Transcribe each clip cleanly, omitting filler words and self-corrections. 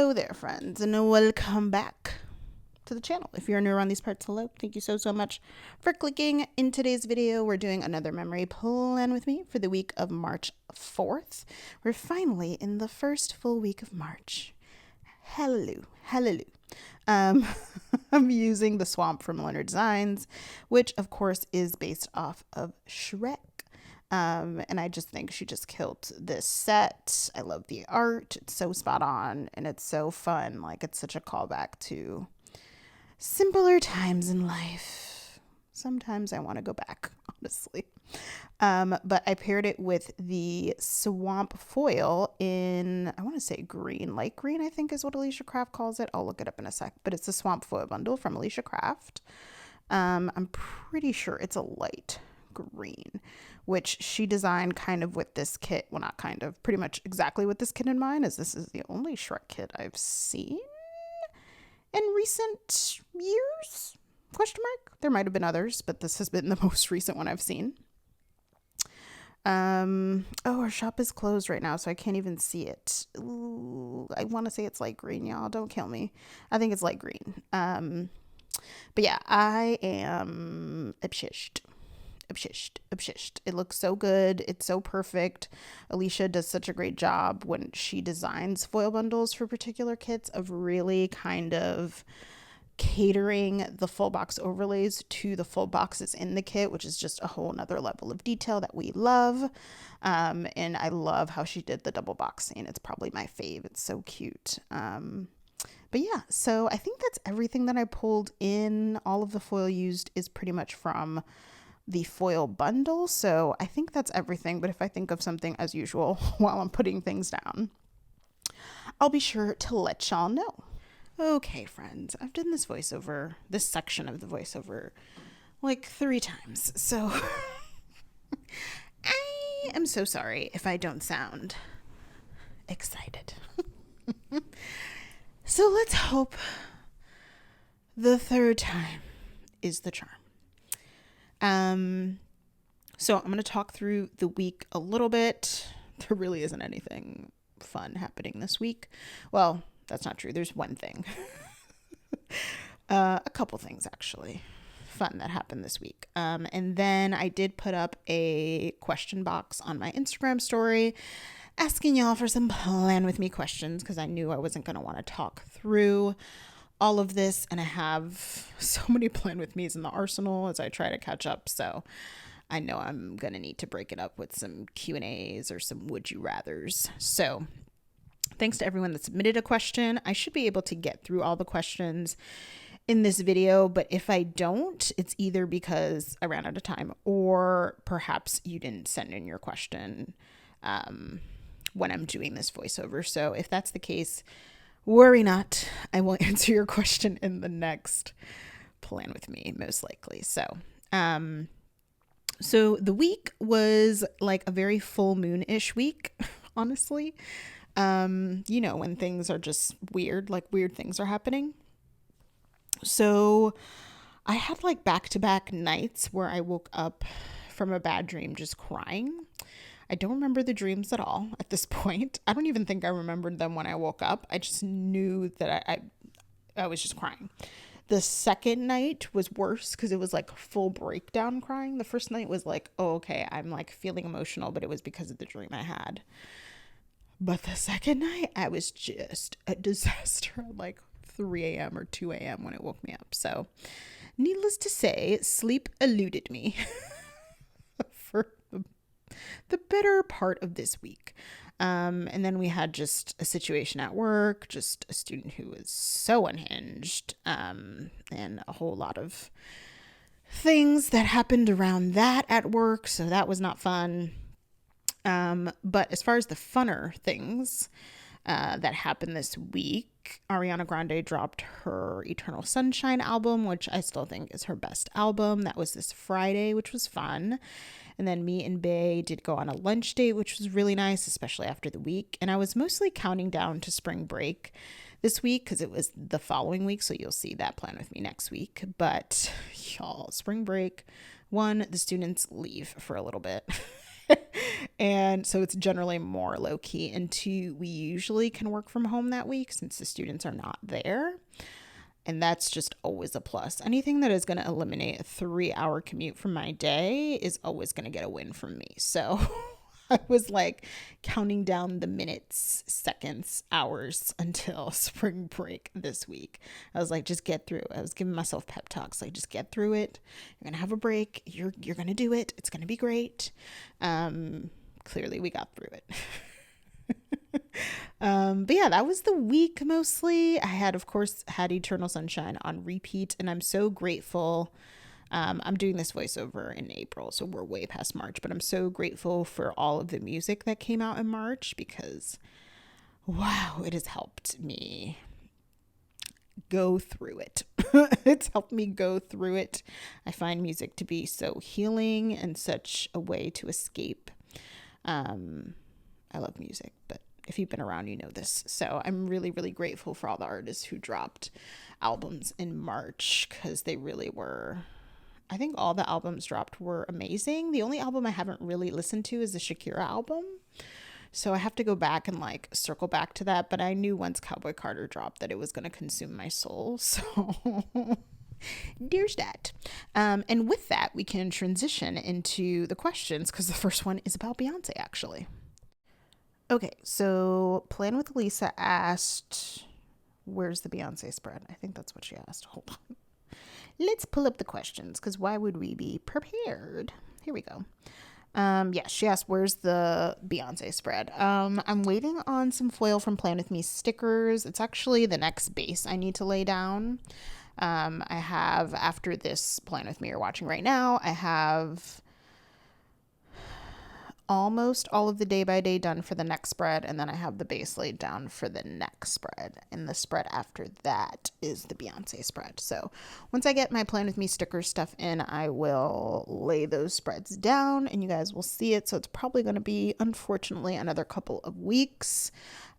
Hello there, friends, and welcome back to the channel. If you're new around these parts, hello. Thank you so much for clicking. In today's video, we're doing another memory plan with me for the week of March 4th. We're finally in the first full week of March. Hallelujah. Hallelujah. I'm using the swamp from Lynner Designs, which of course is based off of Shrek. And I just think she just killed this set. I love the art. It's so spot on and it's so fun. Like, it's such a callback to simpler times in life. Sometimes I want to go back, honestly. But I paired it with the swamp foil in, I want to say green, light green, I think is what Alicia Craft calls it. I'll look it up in a sec, but it's the swamp foil bundle from Alicia Craft. I'm pretty sure it's a light green, which she designed kind of with this kit. Well, not kind of, pretty much exactly with this kit in mind, as this is the only Shrek kit I've seen in recent years, question mark. There might have been others, but this has been the most recent one I've seen. Oh, our shop is closed right now, so I can't even see it. Ooh, I want to say it's light green, y'all. Don't kill me. I think it's light green. But yeah, I am obsessed. It looks so good. It's so perfect. Alicia does such a great job when she designs foil bundles for particular kits of really kind of catering the full box overlays to the full boxes in the kit, which is just a whole nother level of detail that we love. And I love how she did the double boxing. It's probably my fave. It's so cute. But yeah, so I think that's everything that I pulled in. All of the foil used is pretty much from the foil bundle, so I think that's everything. But if I think of something, as usual, while I'm putting things down, I'll be sure to let y'all know. Okay, friends, I've done this voiceover, this section of the voiceover, like 3 times, so I am so sorry if I don't sound excited. So let's hope the 3rd time is the charm. So I'm going to talk through the week a little bit. There really isn't anything fun happening this week. Well, that's not true. There's one thing. A couple things actually fun that happened this week. And then I did put up a question box on my Instagram story asking y'all for some plan with me questions, because I knew I wasn't going to want to talk through all of this, and I have so many plan with me's in the arsenal as I try to catch up, so I know I'm gonna need to break it up with some Q&As or some would you rathers. So thanks to everyone that submitted a question. I should be able to get through all the questions in this video, but if I don't, it's either because I ran out of time or perhaps you didn't send in your question when I'm doing this voiceover. So if that's the case, worry not, I will answer your question in the next plan with me, most likely. So the week was like a very full moon-ish week, honestly. You know, when things are just weird, like weird things are happening. So I had like back-to-back nights where I woke up from a bad dream just crying. I don't remember the dreams at all at this point. I don't even think I remembered them when I woke up. I just knew that I was just crying. The second night was worse because it was like full breakdown crying. The first night was like, oh, okay, I'm like feeling emotional, but it was because of the dream I had. But the second night, I was just a disaster at like 3 a.m. or 2 a.m. when it woke me up. So needless to say, sleep eluded me for the better part of this week. And then we had just a situation at work, just a student who was so unhinged, and a whole lot of things that happened around that at work. So that was not fun. But as far as the funner things that happened this week, Ariana Grande dropped her Eternal Sunshine album, which I still think is her best album. That was this Friday, which was fun. And then me and Bae did go on a lunch date, which was really nice, especially after the week. And I was mostly counting down to spring break this week because it was the following week. So you'll see that plan with me next week. But y'all, spring break, the students leave for a little bit. And so it's generally more low key. And two, we usually can work from home that week since the students are not there. And that's just always a plus. Anything that is going to eliminate a 3-hour commute from my day is always going to get a win from me. So I was like counting down the minutes, seconds, hours until spring break this week. I was like, just get through. I was giving myself pep talks, like, just get through it. You're going to have a break. You're going to do it. It's going to be great. Clearly we got through it. But yeah, that was the week mostly. I had, of course, had Eternal Sunshine on repeat, and I'm so grateful. I'm doing this voiceover in April, so we're way past March, but I'm so grateful for all of the music that came out in March because, wow, it has helped me go through it. It's helped me go through it. I find music to be so healing and such a way to escape. I love music, but if you've been around, you know this. So I'm really, really grateful for all the artists who dropped albums in March because they really were. I think all the albums dropped were amazing. The only album I haven't really listened to is the Shakira album. So I have to go back and like circle back to that. But I knew once Cowboy Carter dropped that it was going to consume my soul. So there's that. And with that, we can transition into the questions because the first one is about Beyonce, actually. Okay, so Plan with Lisa asked, where's the Beyonce spread? I think that's what she asked. Hold on. Let's pull up the questions because why would we be prepared? Here we go. Yeah, she asked, where's the Beyonce spread? I'm waiting on some foil from Plan With Me stickers. It's actually the next base I need to lay down. I have, after this Plan With Me you're watching right now, I have almost all of the day by day done for the next spread, and then I have the base laid down for the next spread, and the spread after that is the Beyonce spread. So once I get my Plan With Me sticker stuff in, I will lay those spreads down and you guys will see it. So it's probably going to be, unfortunately, another couple of weeks,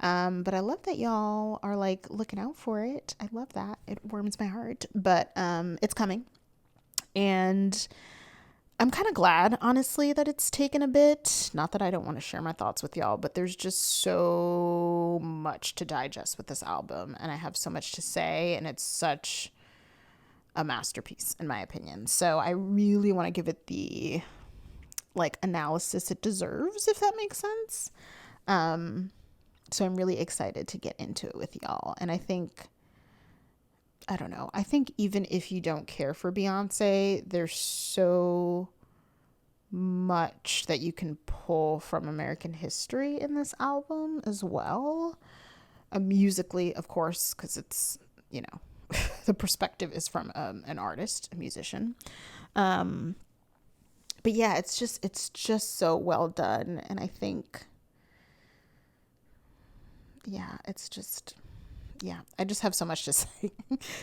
but I love that y'all are like looking out for it. I love that. It warms my heart, but it's coming. And I'm kind of glad, honestly, that it's taken a bit. Not that I don't want to share my thoughts with y'all, but there's just so much to digest with this album, and I have so much to say, and it's such a masterpiece, in my opinion. So I really want to give it the, like, analysis it deserves, if that makes sense. So I'm really excited to get into it with y'all, and I don't know. I think even if you don't care for Beyonce, there's so much that you can pull from American history in this album as well. Musically, of course, because it's, you know, the perspective is from an artist, a musician. But yeah, it's just so well done. And I think, yeah, I just have so much to say.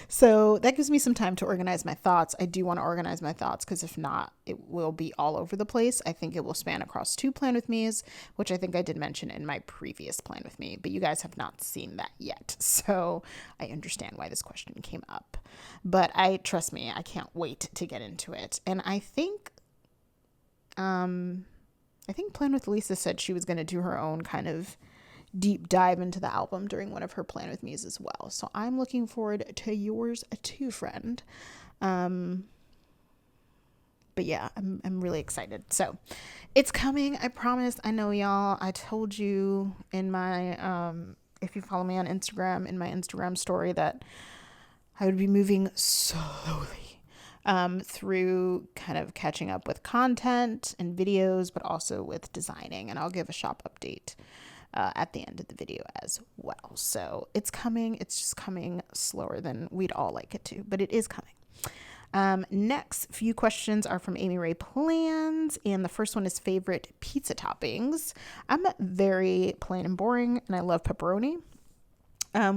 So that gives me some time to organize my thoughts. I do want to organize my thoughts because if not, it will be all over the place. I think it will span across 2 Plan With Me's, which I think I did mention in my previous Plan With Me, but you guys have not seen that yet. So I understand why this question came up. But trust me, I can't wait to get into it. And I think Plan With Lisa said she was going to do her own kind of deep dive into the album during one of her Plan With Me's as well. So I'm looking forward to yours too, friend. But yeah, I'm really excited. So it's coming. I promise. I know y'all. I told you in my, if you follow me on Instagram, in my Instagram story that I would be moving slowly through kind of catching up with content and videos, but also with designing. And I'll give a shop update at the end of the video as well. So it's coming. It's just coming slower than we'd all like it to, but it is coming. Next few questions are from Amy Ray Plans, and the first one is favorite pizza toppings. I'm very plain and boring, and I love pepperoni.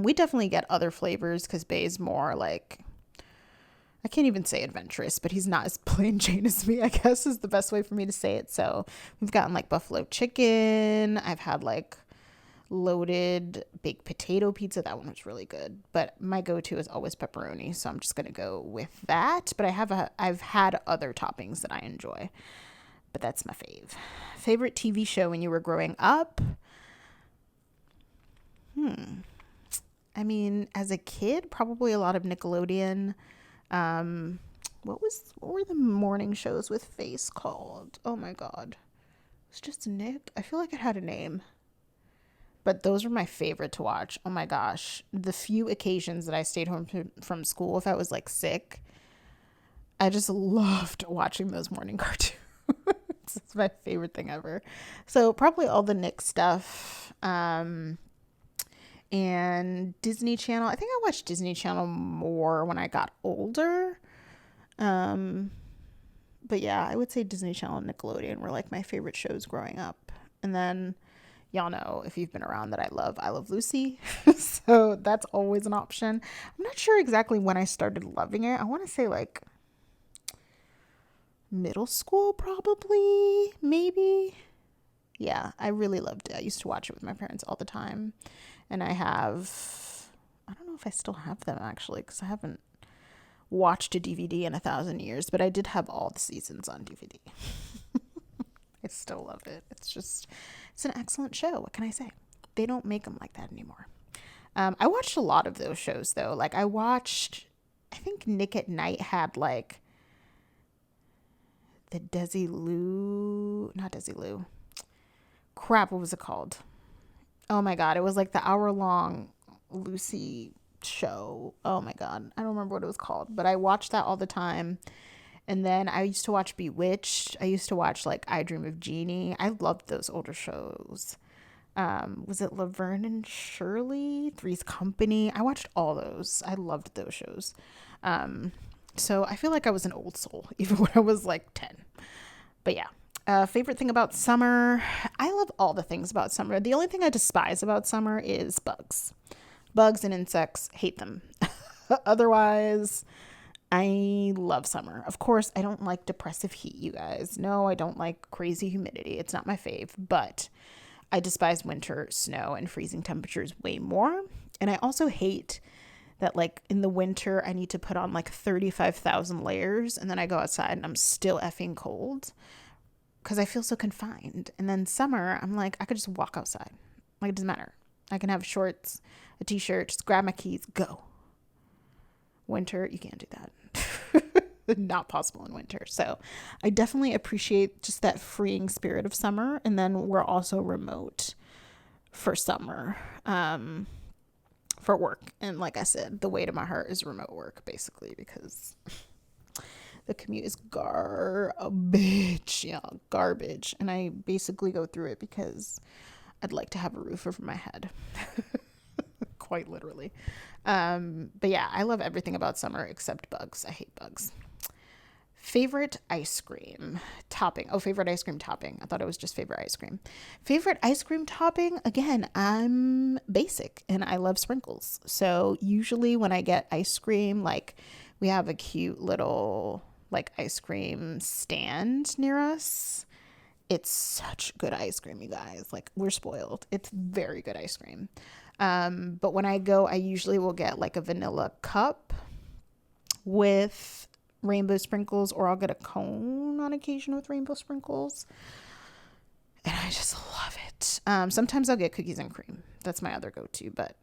We definitely get other flavors because Bay's more like, I can't even say adventurous, but he's not as plain Jane as me, I guess is the best way for me to say it. So we've gotten like buffalo chicken. I've had like loaded baked potato pizza. That one was really good, but my go-to is always pepperoni, so I'm just gonna go with that. But I've had other toppings that I enjoy. but that's my fave. Favorite TV show when you were growing up? I mean, as a kid, probably a lot of Nickelodeon. What were the morning shows with Face called? Oh my God. It's just Nick. I feel like it had a name. But those were my favorite to watch. Oh my gosh. The few occasions that I stayed home from school, if I was like sick, I just loved watching those morning cartoons. It's my favorite thing ever. So probably all the Nick stuff. And Disney Channel. I think I watched Disney Channel more when I got older. But yeah, I would say Disney Channel and Nickelodeon were like my favorite shows growing up. And then y'all know, if you've been around, that I Love Lucy. So that's always an option. I'm not sure exactly when I started loving it. I want to say like middle school, probably, maybe. Yeah, I really loved it. I used to watch it with my parents all the time. And I don't know if I still have them actually, because I haven't watched a DVD in 1,000 years, but I did have all the seasons on DVD. I still love it. It's an excellent show. What can I say? They don't make them like that anymore. I watched a lot of those shows though. Like I think Nick at Night had like the not Desilu. Crap, what was it called? Oh my God, it was like the hour-long Lucy show. Oh my God, I don't remember what it was called, but I watched that all the time. And then I used to watch Bewitched. I used to watch like I Dream of Jeannie. I loved those older shows. Was it Laverne and Shirley? Three's Company. I watched all those. I loved those shows. So I feel like I was an old soul, even when I was like 10. But yeah. Favorite thing about summer? I love all the things about summer. The only thing I despise about summer is bugs. Bugs and insects, hate them. Otherwise, I love summer. Of course, I don't like depressive heat, you guys. No, I don't like crazy humidity. It's not my fave, but I despise winter, snow, and freezing temperatures way more. And I also hate that like in the winter, I need to put on like 35,000 layers, and then I go outside and I'm still effing cold because I feel so confined. And then summer, I'm like, I could just walk outside. Like, it doesn't matter. I can have shorts, a t-shirt, just grab my keys, go. Winter, you can't do that. Not possible in winter. So I definitely appreciate just that freeing spirit of summer. And then we're also remote for summer, for work. And like I said, the way to my heart is remote work, basically, because the commute is garbage. Yeah, garbage. And I basically go through it because I'd like to have a roof over my head. Quite literally. But yeah, I love everything about summer except bugs. I hate bugs. Favorite ice cream topping. Oh, favorite ice cream topping. I thought it was just favorite ice cream. Favorite ice cream topping. Again, I'm basic and I love sprinkles. So usually when I get ice cream, like we have a cute little like ice cream stand near us. It's such good ice cream, you guys. Like, we're spoiled. It's very good ice cream. But when I go, I usually will get like a vanilla cup with rainbow sprinkles, or I'll get a cone on occasion with rainbow sprinkles. And I just love it. Sometimes I'll get cookies and cream. That's my other go-to. But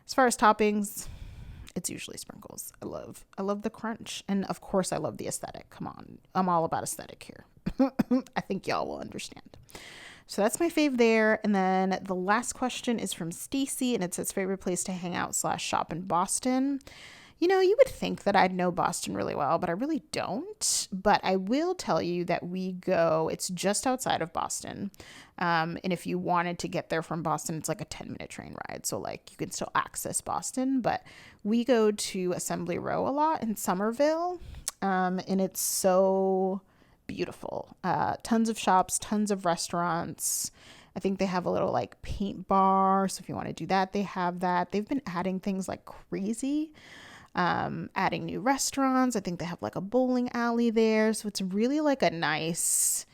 as far as toppings, it's usually sprinkles. I love the crunch. And of course I love the aesthetic. Come on. I'm all about aesthetic here. I think y'all will understand. So that's my fave there. And then the last question is from Stacy, and it says favorite place to hang out / shop in Boston. You know, you would think that I'd know Boston really well, but I really don't. But I will tell you that it's just outside of Boston. And if you wanted to get there from Boston, it's like a 10-minute train ride. So like you can still access Boston, but we go to Assembly Row a lot in Somerville. And it's so beautiful. Tons of shops, tons of restaurants. I think they have a little like paint bar. So if you want to do that, they have that. They've been adding things like crazy. Adding new restaurants. I think they have like a bowling alley there. So it's really like a nice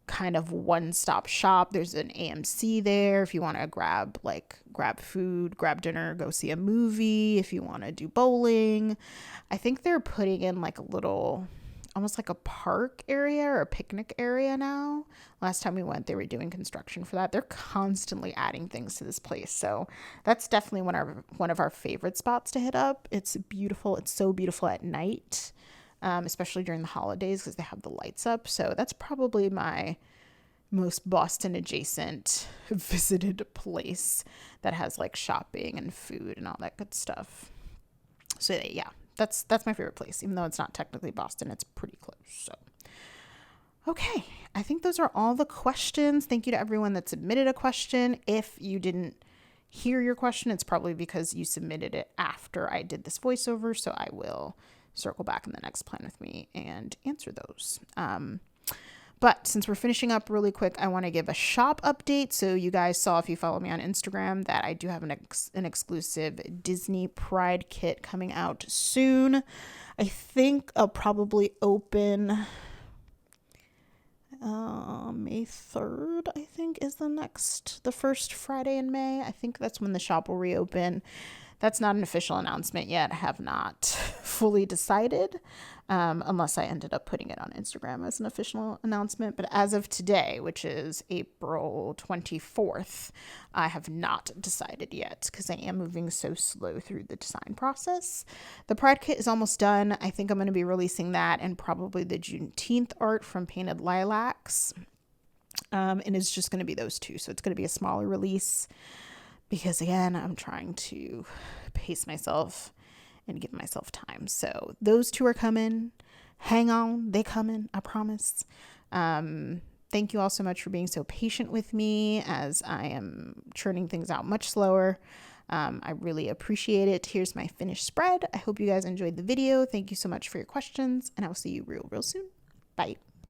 kind of one-stop shop. There's an AMC there if you want to grab food, grab dinner, go see a movie. If you want to do bowling, I think they're putting in like a little almost like a park area or a picnic area now. Last time we went, they were doing construction for that. They're constantly adding things to this place. So that's definitely one of our favorite spots to hit up. It's beautiful. It's so beautiful at night, especially during the holidays because they have the lights up. So that's probably my most Boston adjacent visited place that has like shopping and food and all that good stuff. So yeah, that's my favorite place. Even though it's not technically Boston, it's pretty close. So okay, I think those are all the questions. Thank you to everyone that submitted a question. If you didn't hear your question, it's probably because you submitted it after I did this voiceover. So I will circle back in the next Plan With Me and answer those. But since we're finishing up really quick, I want to give a shop update. So you guys saw, if you follow me on Instagram, that I do have an exclusive Disney Pride kit coming out soon. I think I'll probably open May 3rd, I think is the first Friday in May. I think that's when the shop will reopen. That's not an official announcement yet. I have not fully decided, unless I ended up putting it on Instagram as an official announcement. But as of today, which is April 24th, I have not decided yet because I am moving so slow through the design process. The Pride kit is almost done. I think I'm going to be releasing that and probably the Juneteenth art from Painted Lilacs. And it's just going to be those two. So it's going to be a smaller release. Because again, I'm trying to pace myself and give myself time. So those two are coming. Hang on, they coming, I promise. Thank you all so much for being so patient with me as I am churning things out much slower. I really appreciate it. Here's my finished spread. I hope you guys enjoyed the video. Thank you so much for your questions, and I will see you real soon. Bye.